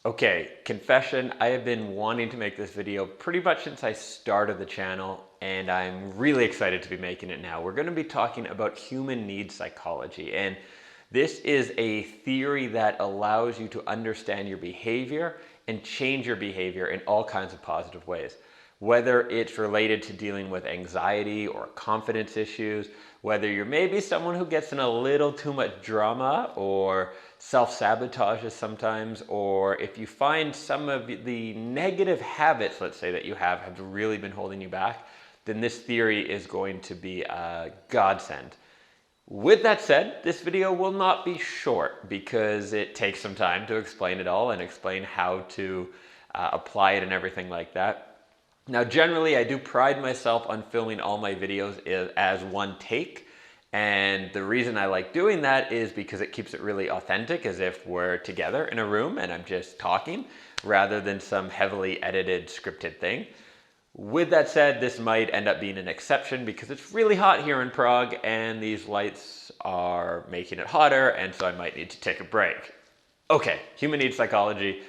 Okay, confession, I have been wanting to make this video pretty much since I started the channel, and I'm really excited to be making it now. We're going to be talking about human needs psychology, and this is a theory that allows you to understand your behavior and change your behavior in all kinds of positive ways. Whether it's related to dealing with anxiety or confidence issues, whether you're maybe someone who gets in a little too much drama or self-sabotages sometimes, or if you find some of the negative habits, let's say, that you have really been holding you back, then this theory is going to be a godsend. With that said, this video will not be short because it takes some time to explain it all and explain how to apply it and everything like that. Now, generally, I do pride myself on filming all my videos as one take. And the reason I like doing that is because it keeps it really authentic, as if we're together in a room and I'm just talking, rather than some heavily edited scripted thing. With that said, this might end up being an exception because it's really hot here in Prague and these lights are making it hotter, and so I might need to take a break. Okay, human needs psychology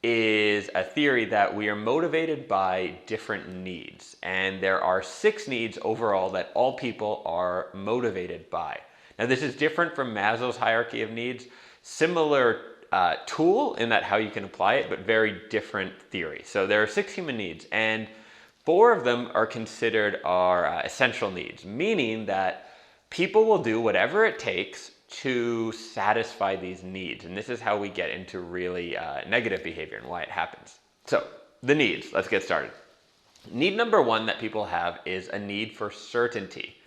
is a theory that we are motivated by different needs, and there are 6 needs overall that all people are motivated by. Now, this is different from Maslow's hierarchy of needs, similar tool in that how you can apply it, but very different theory. So there are 6 human needs, and 4 of them are considered our essential needs, meaning that people will do whatever it takes to satisfy these needs. And this is how we get into really negative behavior and why it happens. So the needs, let's get started. Need number 1 that people have is a need for certainty.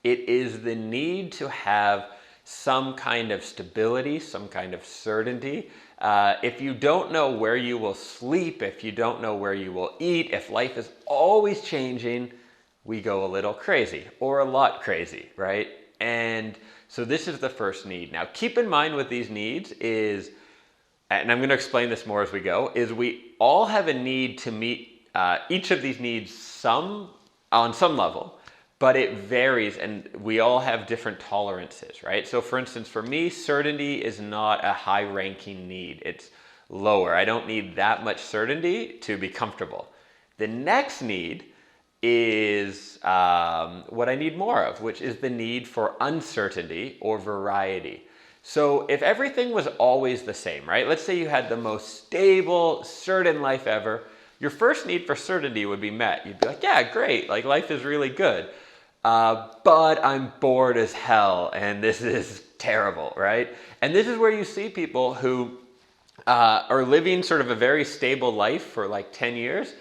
It is the need to have some kind of stability, some kind of certainty. If you don't know where you will sleep, if you don't know where you will eat, if life is always changing, we go a little crazy or a lot crazy, right? And so this is the first need. Now, keep in mind with these needs is, and I'm going to explain this more as we go, is we all have a need to meet each of these needs on some level, but it varies and we all have different tolerances, right? So for instance, for me, certainty is not a high-ranking need. It's lower. I don't need that much certainty to be comfortable. The next need is what I need more of, which is the need for uncertainty or variety. So if everything was always the same, right? Let's say you had the most stable, certain life ever. Your first need for certainty would be met. You'd be like, yeah, great, like life is really good. But I'm bored as hell and this is terrible, right? And this is where you see people who are living sort of a very stable life for like 10 years.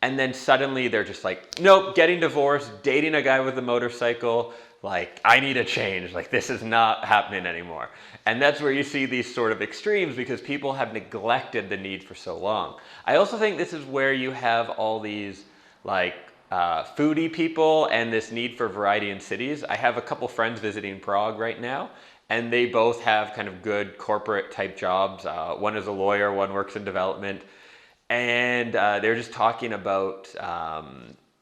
And then suddenly they're just like, nope, getting divorced, dating a guy with a motorcycle, like, I need a change. Like, this is not happening anymore. And that's where you see these sort of extremes because people have neglected the need for so long. I also think this is where you have all these, like, foodie people and this need for variety in cities. I have a couple friends visiting Prague right now, and they both have kind of good corporate type jobs. One is a lawyer, one works in development. And they're just talking about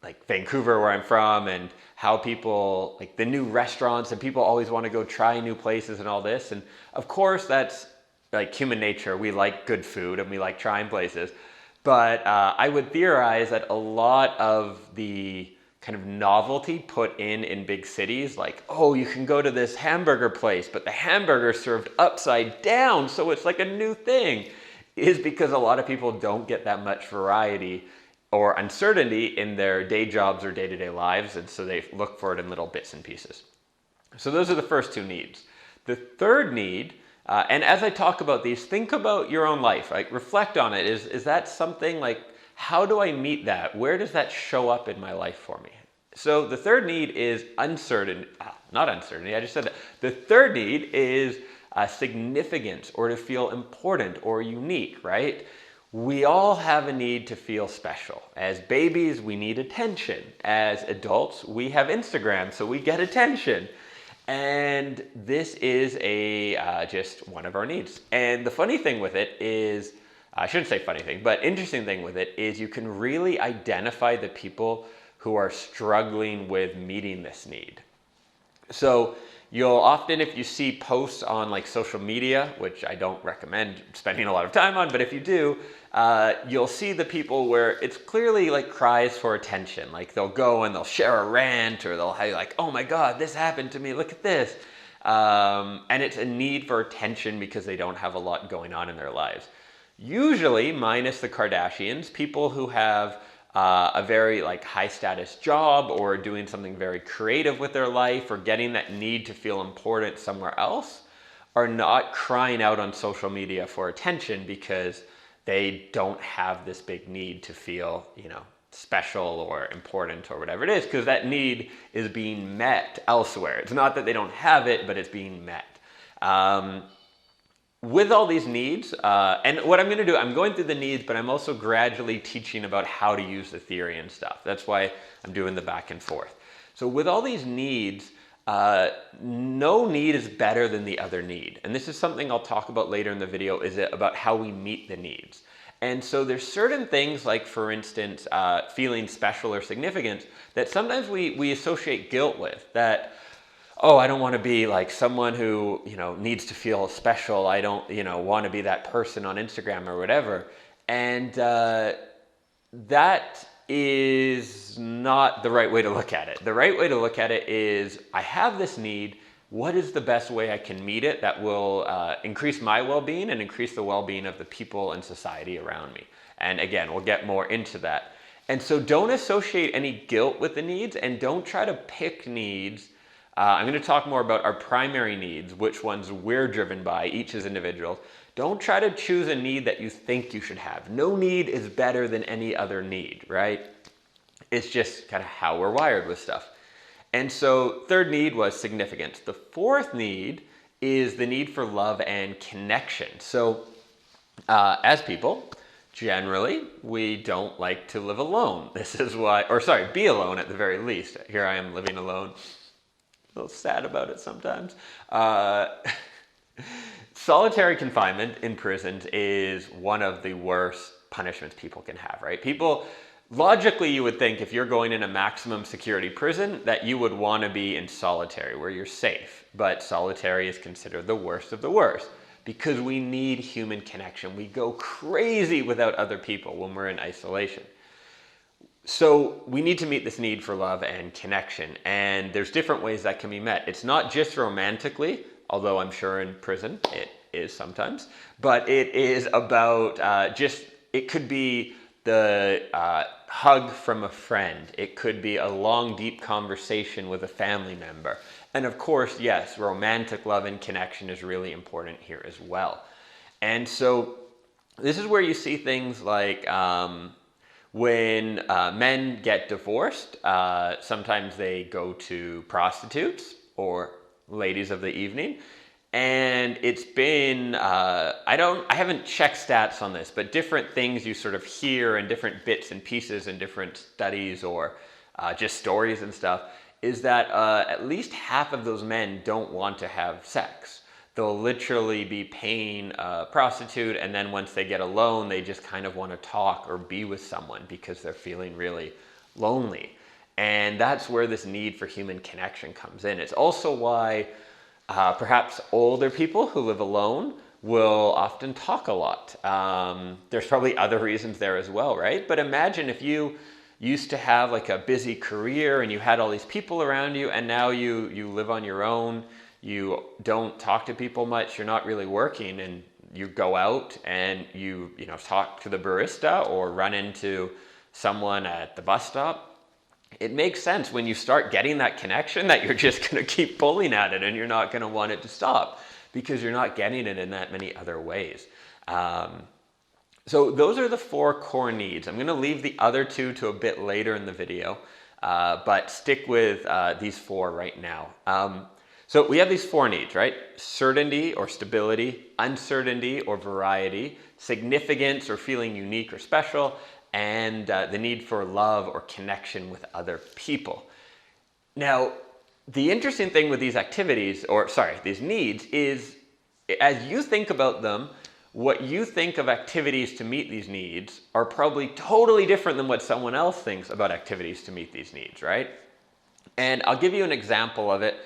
like Vancouver, where I'm from, and how people, like the new restaurants, and people always want to go try new places and all this. And of course, that's like human nature. We like good food and we like trying places. But I would theorize that a lot of the kind of novelty put in big cities, like, oh, you can go to this hamburger place, but the hamburger's served upside down, so it's like a new thing, is because a lot of people don't get that much variety or uncertainty in their day jobs or day-to-day lives, and so they look for it in little bits and pieces. So those are the first 2 needs. The third need, and as I talk about these, think about your own life, like reflect on it. Is that something like, how do I meet that? Where does that show up in my life for me? So the third need is not uncertainty, I just said that. The third need is significance, or to feel important or unique, right? We all have a need to feel special. As babies, we need attention. As adults, we have Instagram, so we get attention. And this is just one of our needs. And the funny thing with it is, I shouldn't say funny thing, but interesting thing with it is you can really identify the people who are struggling with meeting this need. So you'll often, if you see posts on like social media, which I don't recommend spending a lot of time on, but if you do, you'll see the people where it's clearly like cries for attention. Like they'll go and they'll share a rant, or they'll have like, oh my God, this happened to me, look at this. And it's a need for attention because they don't have a lot going on in their lives. Usually, minus the Kardashians, people who have a very like high status job, or doing something very creative with their life, or getting that need to feel important somewhere else, are not crying out on social media for attention because they don't have this big need to feel, special or important or whatever it is, because that need is being met elsewhere. It's not that they don't have it, but it's being met. With all these needs, and what I'm going to do, I'm going through the needs, but I'm also gradually teaching about how to use the theory and stuff. That's why I'm doing the back and forth. So with all these needs, no need is better than the other need. And this is something I'll talk about later in the video, is it about how we meet the needs. And so there's certain things like, for instance, feeling special or significant that sometimes we associate guilt with. That, oh, I don't want to be like someone who, needs to feel special. I don't, want to be that person on Instagram or whatever. And that is not the right way to look at it. The right way to look at it is, I have this need. What is the best way I can meet it that will increase my well-being and increase the well-being of the people and society around me? And again, we'll get more into that. And so don't associate any guilt with the needs, and don't try to pick needs. I'm going to talk more about our primary needs, which ones we're driven by, each as individuals. Don't try to choose a need that you think you should have. No need is better than any other need, right? It's just kind of how we're wired with stuff. And so third need was significance. The fourth need is the need for love and connection. So as people, generally, we don't like to live alone. This is why, be alone at the very least. Here I am living alone. A little sad about it sometimes. Solitary confinement in prisons is one of the worst punishments people can have, right? Logically, you would think if you're going in a maximum security prison that you would want to be in solitary, where you're safe. But solitary is considered the worst of the worst, because we need human connection. We go crazy without other people when we're in isolation. So we need to meet this need for love and connection. And there's different ways that can be met. It's not just romantically, although I'm sure in prison it is sometimes. But it is about it could be the hug from a friend. It could be a long, deep conversation with a family member. And of course, yes, romantic love and connection is really important here as well. And so this is where you see things like when men get divorced, sometimes they go to prostitutes or ladies of the evening. And it's been, I haven't checked stats on this, but different things you sort of hear and different bits and pieces and different studies or just stories and stuff, is that at least half of those men don't want to have sex. They'll literally be paying a prostitute, and then once they get alone, they just kind of want to talk or be with someone because they're feeling really lonely. And that's where this need for human connection comes in. It's also why perhaps older people who live alone will often talk a lot. There's probably other reasons there as well, right? But imagine if you used to have like a busy career and you had all these people around you, and now you live on your own, you don't talk to people much, you're not really working, and you go out and you talk to the barista or run into someone at the bus stop. It makes sense when you start getting that connection that you're just going to keep pulling at it and you're not going to want it to stop because you're not getting it in that many other ways. So those are the 4 core needs. I'm going to leave the other 2 to a bit later in the video, but stick with these 4 right now. So we have these 4 needs, right? Certainty or stability, uncertainty or variety, significance or feeling unique or special, and the need for love or connection with other people. Now, the interesting thing with these activities, these needs, is as you think about them, what you think of activities to meet these needs are probably totally different than what someone else thinks about activities to meet these needs, right? And I'll give you an example of it.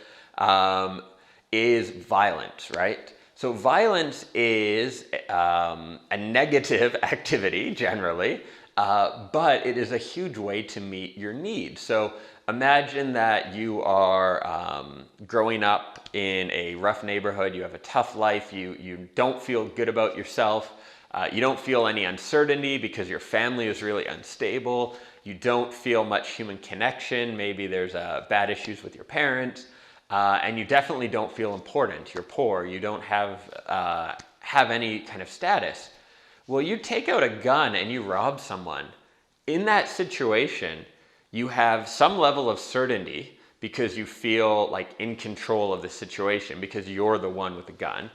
is violence, right? So violence is a negative activity generally, but it is a huge way to meet your needs. So imagine that you are growing up in a rough neighborhood, you have a tough life, you don't feel good about yourself, you don't feel any uncertainty because your family is really unstable, you don't feel much human connection, maybe there's bad issues with your parents, and you definitely don't feel important, you're poor, you don't have any kind of status. Well, you take out a gun and you rob someone. In that situation, you have some level of certainty because you feel like in control of the situation because you're the one with the gun.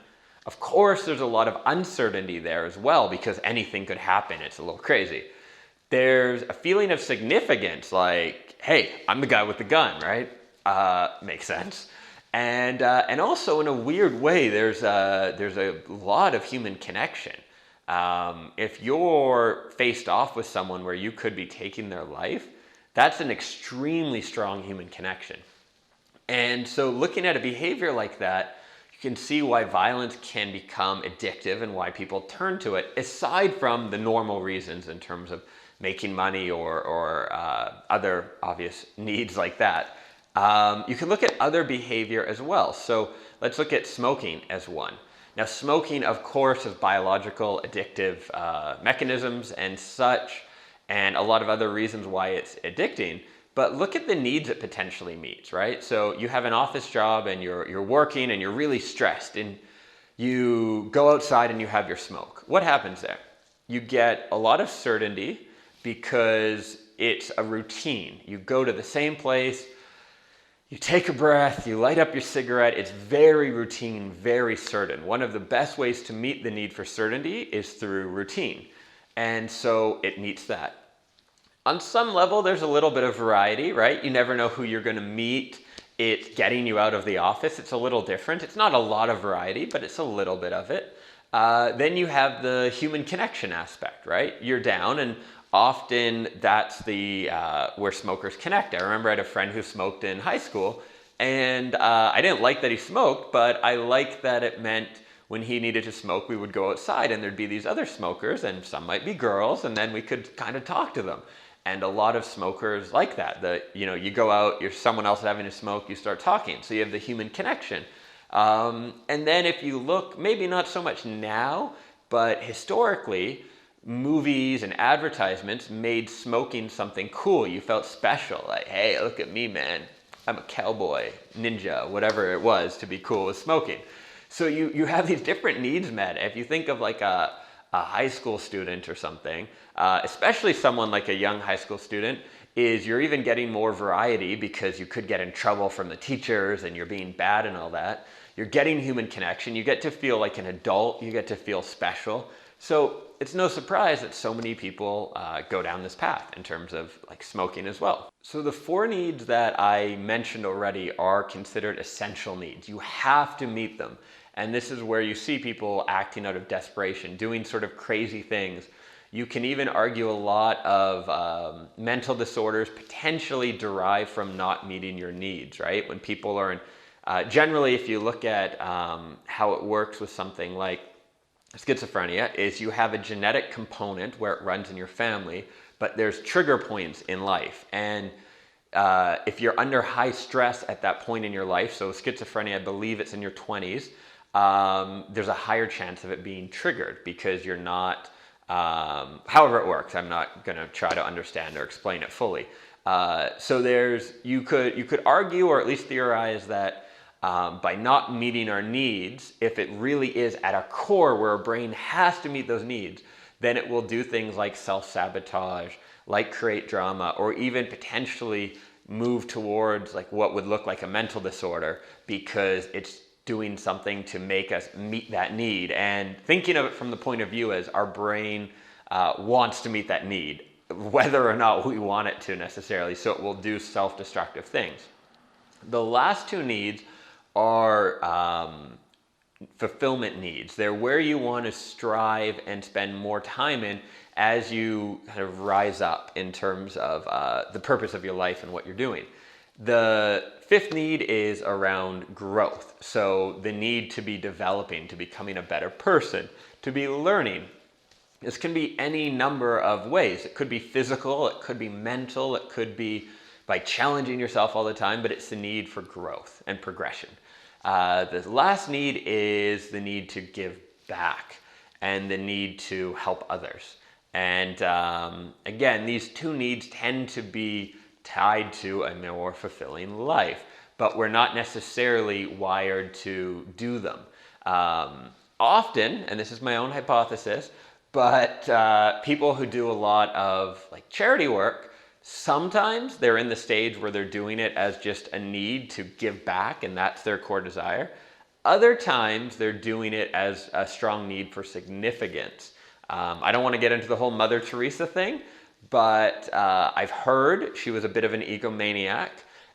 Of course, there's a lot of uncertainty there as well because anything could happen. It's a little crazy. There's a feeling of significance like, hey, I'm the guy with the gun, right? Makes sense. And also in a weird way, there's a lot of human connection. If you're faced off with someone where you could be taking their life, that's an extremely strong human connection. And so looking at a behavior like that, you can see why violence can become addictive and why people turn to it, aside from the normal reasons in terms of making money or other obvious needs like that. You can look at other behavior as well. So let's look at smoking as one. Now, smoking, of course, has biological addictive mechanisms and such, and a lot of other reasons why it's addicting. But look at the needs it potentially meets, right? So you have an office job and you're working and you're really stressed and you go outside and you have your smoke. What happens there? You get a lot of certainty because it's a routine. You go to the same place, you take a breath, you light up your cigarette. It's very routine, very certain. One of the best ways to meet the need for certainty is through routine. And so it meets that. On some level, there's a little bit of variety, right? You never know who you're going to meet. It's getting you out of the office. It's a little different. It's not a lot of variety, but it's a little bit of it. Then you have the human connection aspect, right? You're down, and often that's the where smokers connect. I remember I had a friend who smoked in high school, and I didn't like that he smoked, but I liked that it meant when he needed to smoke, we would go outside and there'd be these other smokers, and some might be girls, and then we could kind of talk to them. And a lot of smokers like that. You go out, you're someone else having a smoke, you start talking. So you have the human connection. And then if you look, maybe not so much now, but historically, movies and advertisements made smoking something cool. You felt special, like, hey, look at me, man. I'm a cowboy, ninja, whatever it was to be cool with smoking. So you have these different needs met. If you think of like a high school student or something, especially someone like a young high school student, is you're even getting more variety because you could get in trouble from the teachers and you're being bad and all that. You're getting human connection. You get to feel like an adult. You get to feel special. So it's no surprise that so many people go down this path in terms of like smoking as well. So the 4 needs that I mentioned already are considered essential needs. You have to meet them. And this is where you see people acting out of desperation, doing sort of crazy things. You can even argue a lot of mental disorders potentially derive from not meeting your needs, right? When people are in, generally if you look at how it works with something like schizophrenia, is you have a genetic component where it runs in your family, but there's trigger points in life. And if you're under high stress at that point in your life, so schizophrenia, I believe it's in your 20s, there's a higher chance of it being triggered because you're not, however it works, I'm not going to try to understand or explain it fully. So you could argue or at least theorize that by not meeting our needs, if it really is at our core where our brain has to meet those needs, then it will do things like self-sabotage, like create drama, or even potentially move towards like what would look like a mental disorder because it's doing something to make us meet that need. And thinking of it from the point of view as our brain wants to meet that need, whether or not we want it to necessarily, so it will do self-destructive things. The last 2 needs are fulfillment needs. They're where you want to strive and spend more time in as you kind of rise up in terms of the purpose of your life and what you're doing. The fifth need is around growth. So the need to be developing, to becoming a better person, to be learning. This can be any number of ways. It could be physical, it could be mental, it could be by challenging yourself all the time, but it's the need for growth and progression. The last need is the need to give back and the need to help others. And again, these two needs tend to be tied to a more fulfilling life, but we're not necessarily wired to do them. Often, and this is my own hypothesis, but people who do a lot of like charity work, sometimes they're in the stage where they're doing it as just a need to give back and that's their core desire. Other times they're doing it as a strong need for significance. I don't want to get into the whole Mother Teresa thing, but I've heard she was a bit of an egomaniac,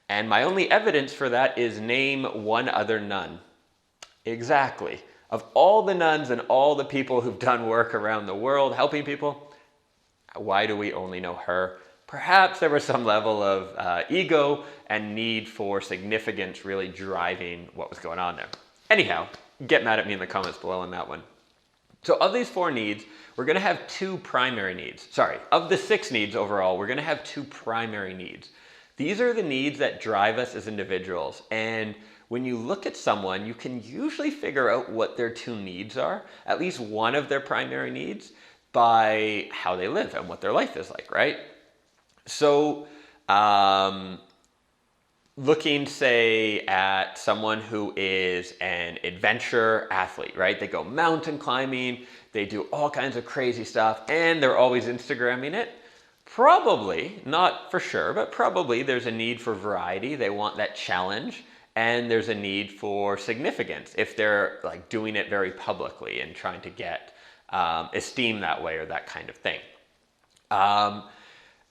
and my only evidence for that is name one other nun. Exactly. Of all the nuns and all the people who've done work around the world helping people, why do we only know her? Perhaps there was some level of ego and need for significance really driving what was going on there. Anyhow, get mad at me in the comments below on that one. So of these four needs, we're going to have two primary needs. Sorry, of the 6 needs overall, we're going to have 2 primary needs. These are the needs that drive us as individuals. And when you look at someone, you can usually figure out what their 2 needs are, at least one of their primary needs, by how they live and what their life is like, right? So looking, say, at someone who is an adventure athlete, right? They go mountain climbing, they do all kinds of crazy stuff, and they're always Instagramming it. Probably, not for sure, but probably there's a need for variety. They want that challenge, and there's a need for significance if they're like doing it very publicly and trying to get esteem that way or that kind of thing.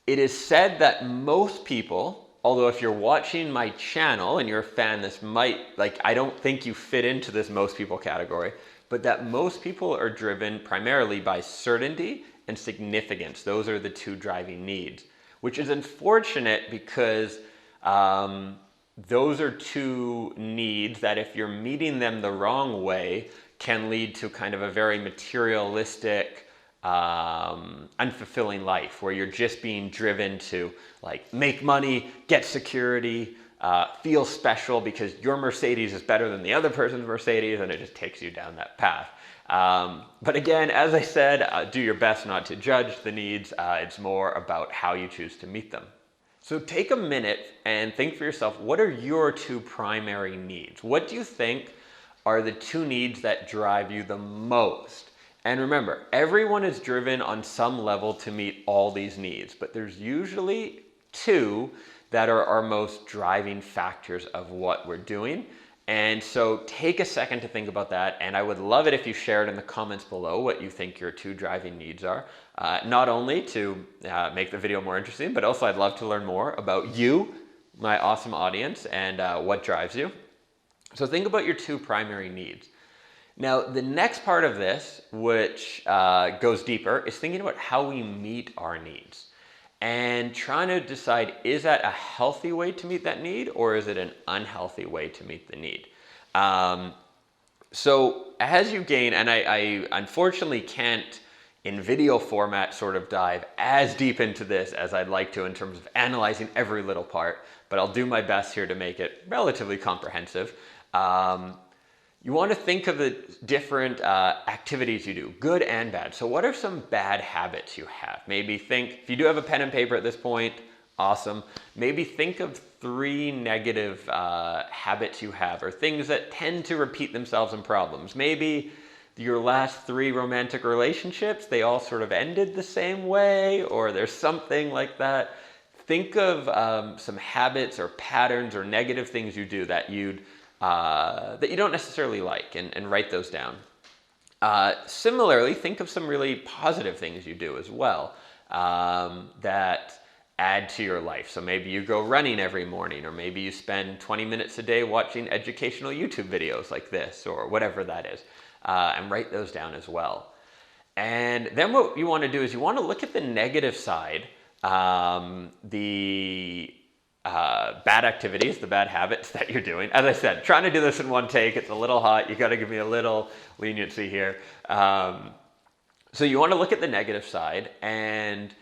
It is said that most people, although if you're watching my channel and you're a fan, this might, like, I don't think you fit into this most people category, but that most people are driven primarily by certainty and significance. Those are the 2 driving needs, which is unfortunate because those are 2 needs that if you're meeting them the wrong way can lead to kind of a very materialistic, unfulfilling life where you're just being driven to like make money, get security, feel special because your Mercedes is better than the other person's Mercedes, and it just takes you down that path. But again, as I said, do your best not to judge the needs. It's more about how you choose to meet them. So take a minute and think for yourself, what are your 2 primary needs? What do you think are the 2 needs that drive you the most? And remember, everyone is driven on some level to meet all these needs, but there's usually 2 that are our most driving factors of what we're doing. And so take a second to think about that, and I would love it if you shared in the comments below what you think your 2 driving needs are. Not only to make the video more interesting, but also I'd love to learn more about you, my awesome audience, and what drives you. So think about your 2 primary needs. Now, the next part of this, which goes deeper, is thinking about how we meet our needs and trying to decide, is that a healthy way to meet that need or is it an unhealthy way to meet the need? So as you gain, and I unfortunately can't in video format sort of dive as deep into this as I'd like to in terms of analyzing every little part, but I'll do my best here to make it relatively comprehensive. You want to think of the different activities you do, good and bad. So what are some bad habits you have? Maybe think, if you do have a pen and paper at this point, awesome. Maybe think of 3 negative habits you have, or things that tend to repeat themselves in problems. Maybe your last 3 romantic relationships, they all sort of ended the same way, or there's something like that. Think of some habits or patterns or negative things you do that you don't necessarily like, and write those down. Similarly, think of some really positive things you do as well that add to your life. So maybe you go running every morning, or maybe you spend 20 minutes a day watching educational YouTube videos like this, or whatever that is, and write those down as well. And then what you want to do is you want to look at the negative side, the bad activities, the bad habits that you're doing. As I said, trying to do this in one take, it's a little hot. You got to give me a little leniency here. So you want to look at the negative side and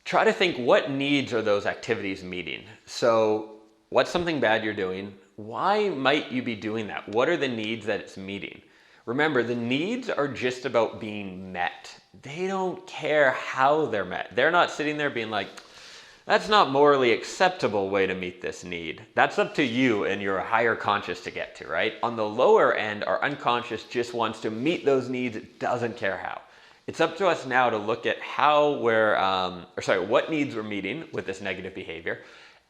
try to think, what needs are those activities meeting? So what's something bad you're doing? Why might you be doing that? What are the needs that it's meeting? Remember, the needs are just about being met. They don't care how they're met. They're not sitting there being like, that's not morally acceptable way to meet this need. That's up to you and your higher conscious to get to, right? On the lower end, our unconscious just wants to meet those needs. It doesn't care how. It's up to us now to look at how what needs we're meeting with this negative behavior.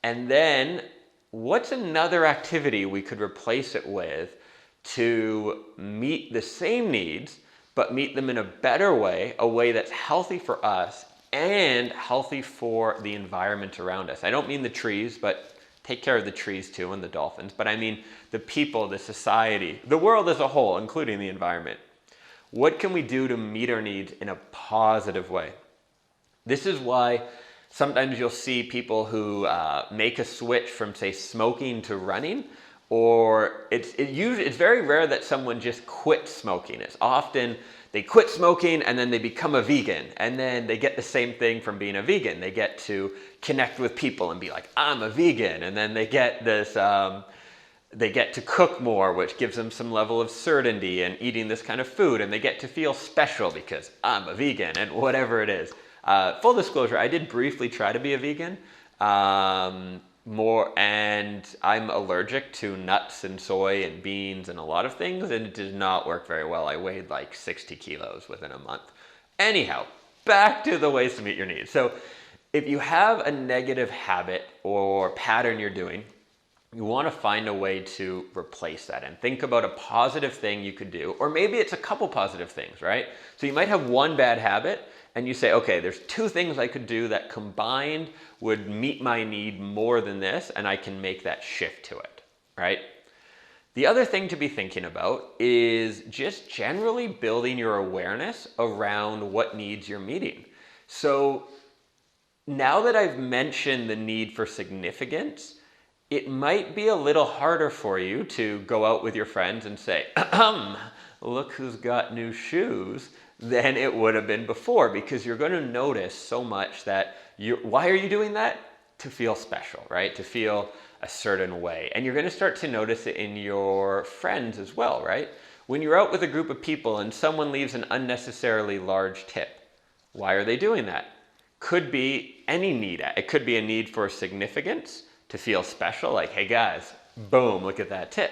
And then what's another activity we could replace it with to meet the same needs, but meet them in a better way, a way that's healthy for us and healthy for the environment around us. I don't mean the trees, but take care of the trees too and the dolphins, but I mean the people, the society, the world as a whole, including the environment. What can we do to meet our needs in a positive way? This is why sometimes you'll see people who make a switch from, say, smoking to running, or it's very rare that someone just quits smoking. It's often they quit smoking and then they become a vegan, and then they get the same thing from being a vegan. They get to connect with people and be like, I'm a vegan, and then they get this, they get to cook more, which gives them some level of certainty in eating this kind of food, and they get to feel special because I'm a vegan, and whatever it is. Full disclosure, I did briefly try to be a vegan, and I'm allergic to nuts and soy and beans and a lot of things, and it did not work very well. I weighed like 60 kilos within a month. Anyhow, back to the ways to meet your needs. So if you have a negative habit or pattern you're doing, you want to find a way to replace that and think about a positive thing you could do, or maybe it's a couple positive things, right? So you might have one bad habit and you say, okay, there's two things I could do that combined would meet my need more than this, and I can make that shift to it, right? The other thing to be thinking about is just generally building your awareness around what needs you're meeting. So now that I've mentioned the need for significance, it might be a little harder for you to go out with your friends and say, look who's got new shoes, than it would have been before, because you're going to notice so much that why are you doing that? To feel special, right? To feel a certain way. And you're going to start to notice it in your friends as well, right? When you're out with a group of people and someone leaves an unnecessarily large tip, why are they doing that? Could be any need. It could be a need for significance, to feel special, like, hey guys, boom, look at that tip.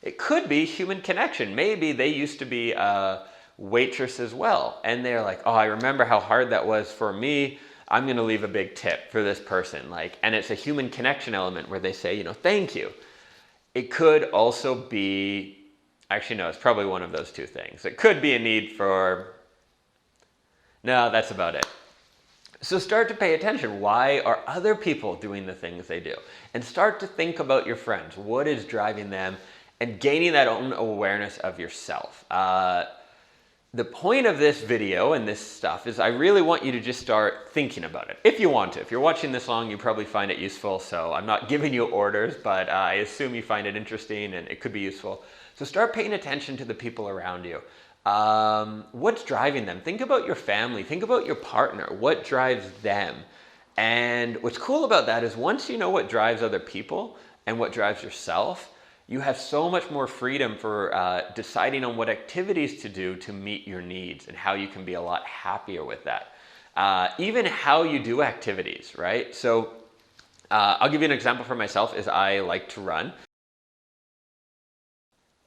It could be human connection. Maybe they used to be a waitress as well, and they're like, oh, I remember how hard that was for me. I'm gonna leave a big tip for this person. And it's a human connection element where they say, thank you. It could also be, actually no, it's probably one of those two things. It could be a need for, no, that's about it. So start to pay attention. Why are other people doing the things they do? And start to think about your friends. What is driving them? And gaining that own awareness of yourself. The point of this video and this stuff is I really want you to just start thinking about it. If you want to. If you're watching this long, you probably find it useful. So I'm not giving you orders, but I assume you find it interesting and it could be useful. So start paying attention to the people around you. What's driving them? Think about your family. Think about your partner. What drives them? And what's cool about that is once you know what drives other people and what drives yourself, you have so much more freedom for deciding on what activities to do to meet your needs and how you can be a lot happier with that. Even how you do activities, right? So I'll give you an example for myself is I like to run.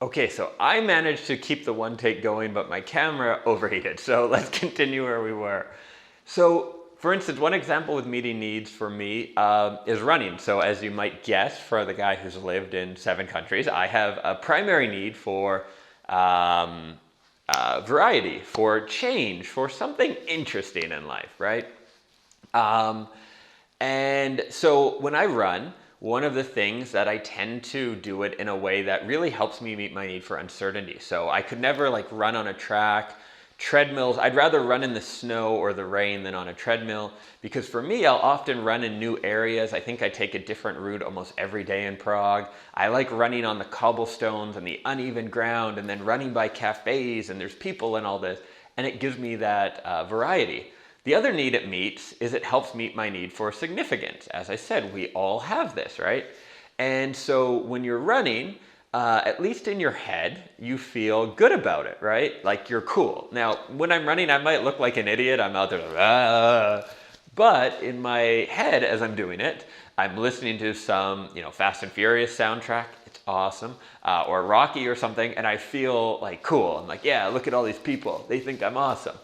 Okay, so I managed to keep the one take going, but my camera overheated. So let's continue where we were. So for instance, one example with meeting needs for me is running. So as you might guess, for the guy who's lived in 7 countries, I have a primary need for variety, for change, for something interesting in life, right? And so when I run, one of the things that I tend to do it in a way that really helps me meet my need for uncertainty. So I could never run on a track Treadmills, I'd rather run in the snow or the rain than on a treadmill, because for me, I'll often run in new areas. I think I take a different route almost every day in Prague. I like running on the cobblestones and the uneven ground, and then running by cafes and there's people and all this, and it gives me that variety. The other need it meets is it helps meet my need for significance. As I said, we all have this, right? And so when you're running, at least in your head, you feel good about it, right? Like you're cool. Now, when I'm running, I might look like an idiot. I'm out there, but in my head, as I'm doing it, I'm listening to some, Fast and Furious soundtrack. It's awesome. Or Rocky or something, and I feel like cool. I'm like, yeah, look at all these people. They think I'm awesome.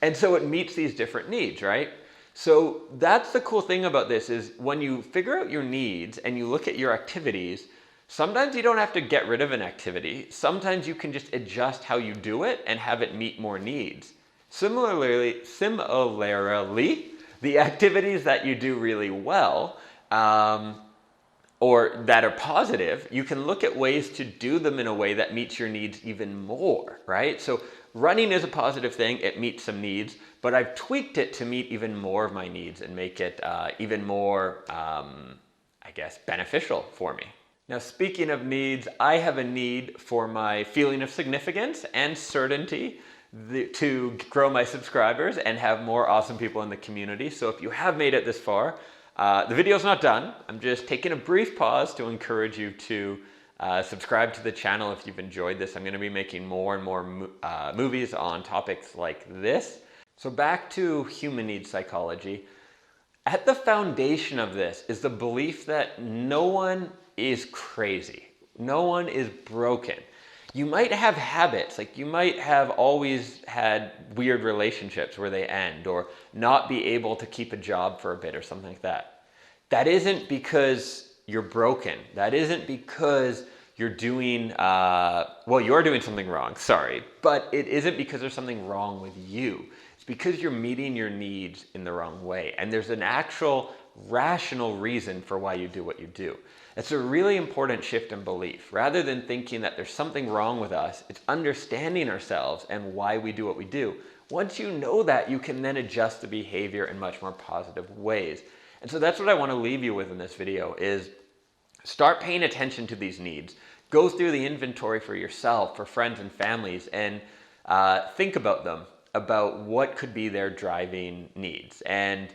And so it meets these different needs, right? So that's the cool thing about this is when you figure out your needs and you look at your activities, sometimes you don't have to get rid of an activity. Sometimes you can just adjust how you do it and have it meet more needs. Similarly, the activities that you do really well or that are positive, you can look at ways to do them in a way that meets your needs even more, right? So running is a positive thing. It meets some needs, but I've tweaked it to meet even more of my needs and make it even more, beneficial for me. Now, speaking of needs, I have a need for my feeling of significance and certainty to grow my subscribers and have more awesome people in the community. So if you have made it this far, the video's not done. I'm just taking a brief pause to encourage you to subscribe to the channel if you've enjoyed this. I'm going to be making more and more movies on topics like this. So back to human needs psychology. At the foundation of this is the belief that no one is crazy. No one is broken. You might have habits, like you might have always had weird relationships where they end, or not be able to keep a job for a bit or something like that. That isn't because you're broken. That isn't because you're doing, you're doing something wrong, sorry, but it isn't because there's something wrong with you. It's because you're meeting your needs in the wrong way. And there's an actual rational reason for why you do what you do. It's a really important shift in belief. Rather than thinking that there's something wrong with us, it's understanding ourselves and why we do what we do. Once you know that, you can then adjust the behavior in much more positive ways. And so that's what I want to leave you with in this video is start paying attention to these needs. Go through the inventory for yourself, for friends and families, and think about them, about what could be their driving needs. And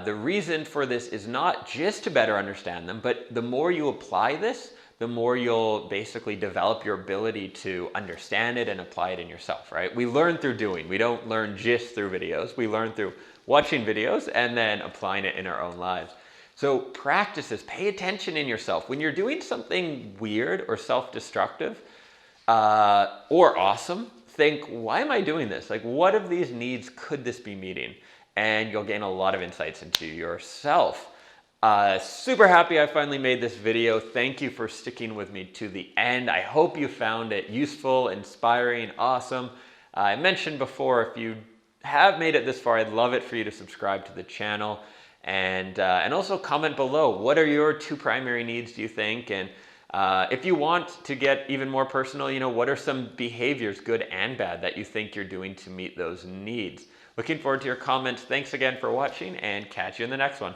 the reason for this is not just to better understand them, but the more you apply this, the more you'll basically develop your ability to understand it and apply it in yourself, right? We learn through doing. We don't learn just through videos. We learn through watching videos and then applying it in our own lives. So practice this. Pay attention in yourself. When you're doing something weird or self-destructive or awesome, think, why am I doing this? Like, what of these needs could this be meeting? And you'll gain a lot of insights into yourself. Super happy I finally made this video. Thank you for sticking with me to the end. I hope you found it useful, inspiring, awesome. I mentioned before, if you have made it this far, I'd love it for you to subscribe to the channel and also comment below. What are your 2 primary needs, do you think? And if you want to get even more personal, what are some behaviors, good and bad, that you think you're doing to meet those needs? Looking forward to your comments. Thanks again for watching, and catch you in the next one.